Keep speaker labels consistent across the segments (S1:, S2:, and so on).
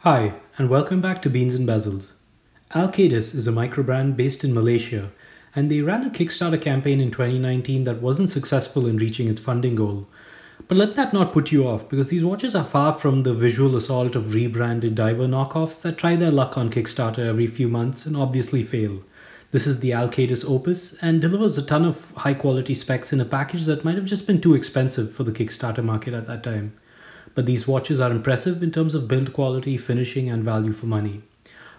S1: Hi, and welcome back to Beans and Bezels. Alcadus is a microbrand based in Malaysia, and they ran a Kickstarter campaign in 2019 that wasn't successful in reaching its funding goal. But let that not put you off, because these watches are far from the visual assault of rebranded diver knockoffs that try their luck on Kickstarter every few months and obviously fail. This is the Alcadus Opus and delivers a ton of high quality specs in a package that might have just been too expensive for the Kickstarter market at that time. But these watches are impressive in terms of build quality, finishing, and value for money.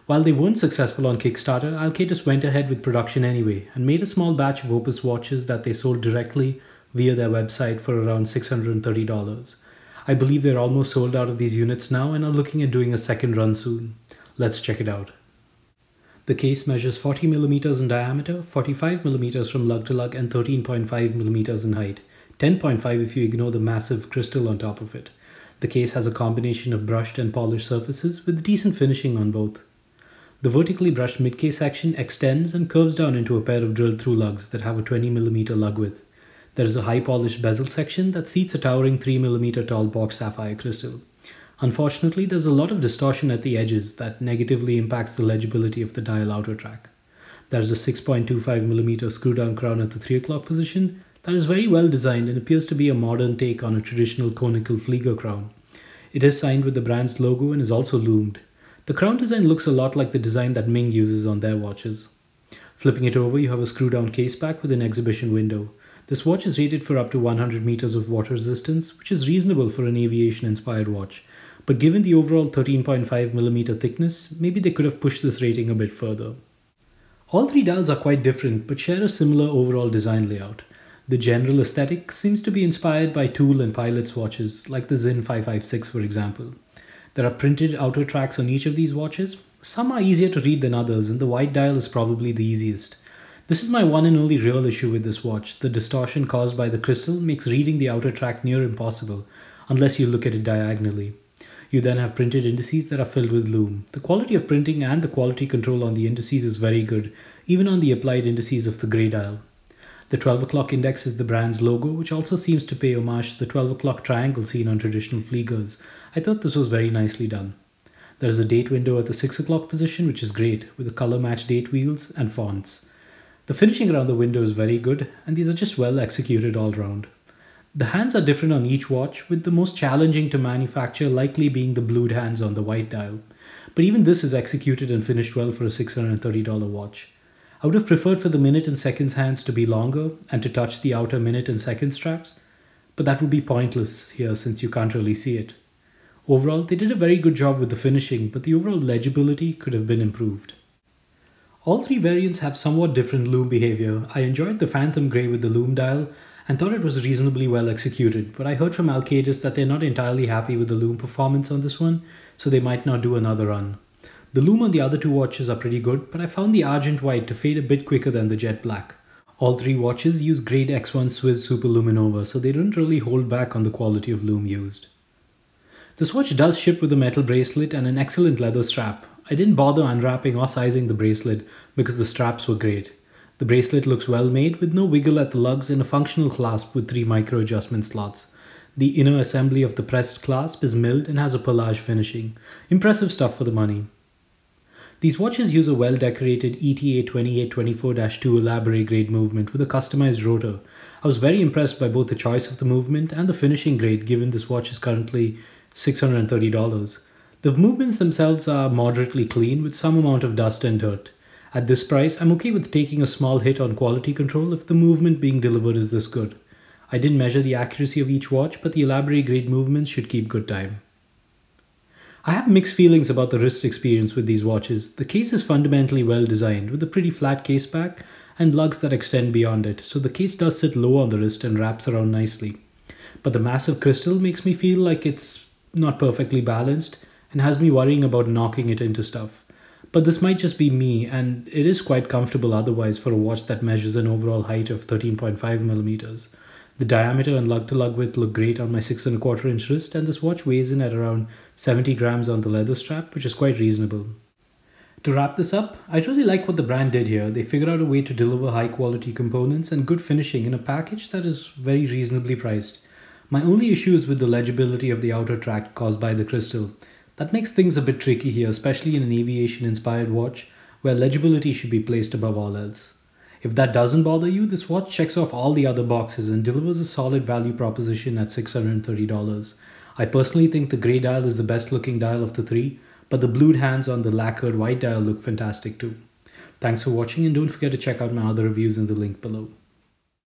S1: While they weren't successful on Kickstarter, Alcadus went ahead with production anyway and made a small batch of Opus watches that they sold directly via their website for around $630. I believe they're almost sold out of these units now and are looking at doing a second run soon. Let's check it out. The case measures 40mm in diameter, 45mm from lug to lug, and 13.5mm in height, 10.5 if you ignore the massive crystal on top of it. The case has a combination of brushed and polished surfaces with decent finishing on both. The vertically brushed mid-case section extends and curves down into a pair of drilled through lugs that have a 20mm lug width. There is a high polished bezel section that seats a towering 3mm tall box sapphire crystal. Unfortunately, there's a lot of distortion at the edges that negatively impacts the legibility of the dial outer track. There's a 6.25mm screw down crown at the 3 o'clock position that is very well designed and appears to be a modern take on a traditional conical flieger crown. It is signed with the brand's logo and is also loomed. The crown design looks a lot like the design that Ming uses on their watches. Flipping it over, you have a screw down case back with an exhibition window. This watch is rated for up to 100 meters of water resistance, which is reasonable for an aviation inspired watch. But given the overall 13.5mm thickness, maybe they could have pushed this rating a bit further. All three dials are quite different but share a similar overall design layout. The general aesthetic seems to be inspired by Tool and Pilot's watches, like the Zin 556 for example. There are printed outer tracks on each of these watches. Some are easier to read than others, and the white dial is probably the easiest. This is my one and only real issue with this watch. The distortion caused by the crystal makes reading the outer track near impossible, unless you look at it diagonally. You then have printed indices that are filled with Lume. The quality of printing and the quality control on the indices is very good, even on the applied indices of the grey dial. The 12 o'clock index is the brand's logo, which also seems to pay homage to the 12 o'clock triangle seen on traditional fliegers. I thought this was very nicely done. There is a date window at the 6 o'clock position, which is great, with the color matched date wheels and fonts. The finishing around the window is very good, and these are just well executed all round. The hands are different on each watch, with the most challenging to manufacture likely being the blued hands on the white dial. But even this is executed and finished well for a $630 watch. I would have preferred for the minute and seconds hands to be longer and to touch the outer minute and second straps, but that would be pointless here since you can't really see it. Overall, they did a very good job with the finishing, but the overall legibility could have been improved. All three variants have somewhat different lume behavior. I enjoyed the Phantom Grey with the lume dial and thought it was reasonably well executed, but I heard from Alcadus that they're not entirely happy with the lume performance on this one, so they might not do another run. The lume on the other two watches are pretty good, but I found the Argent White to fade a bit quicker than the Jet Black. All three watches use grade X1 Swiss Super Luminova, so they don't really hold back on the quality of lume used. This watch does ship with a metal bracelet and an excellent leather strap. I didn't bother unwrapping or sizing the bracelet because the straps were great. The bracelet looks well made with no wiggle at the lugs and a functional clasp with 3 micro adjustment slots. The inner assembly of the pressed clasp is milled and has a perlage finishing. Impressive stuff for the money. These watches use a well-decorated ETA 2824-2 elaborate grade movement with a customized rotor. I was very impressed by both the choice of the movement and the finishing grade given this watch is currently $630. The movements themselves are moderately clean with some amount of dust and dirt. At this price, I'm okay with taking a small hit on quality control if the movement being delivered is this good. I didn't measure the accuracy of each watch, but the elaborate grade movements should keep good time. I have mixed feelings about the wrist experience with these watches. The case is fundamentally well designed with a pretty flat case back and lugs that extend beyond it, so the case does sit low on the wrist and wraps around nicely. But the massive crystal makes me feel like it's not perfectly balanced and has me worrying about knocking it into stuff. But this might just be me, and it is quite comfortable otherwise for a watch that measures an overall height of 13.5mm. The diameter and lug-to-lug width look great on my 6¼ wrist, and this watch weighs in at around 70 grams on the leather strap, which is quite reasonable. To wrap this up, I really like what the brand did here. They figured out a way to deliver high quality components and good finishing in a package that is very reasonably priced. My only issue is with the legibility of the outer track caused by the crystal. That makes things a bit tricky here, especially in an aviation-inspired watch, where legibility should be placed above all else. If that doesn't bother you, this watch checks off all the other boxes and delivers a solid value proposition at $630. I personally think the grey dial is the best looking dial of the three, but the blued hands on the lacquered white dial look fantastic too. Thanks for watching, and don't forget to check out my other reviews in the link below.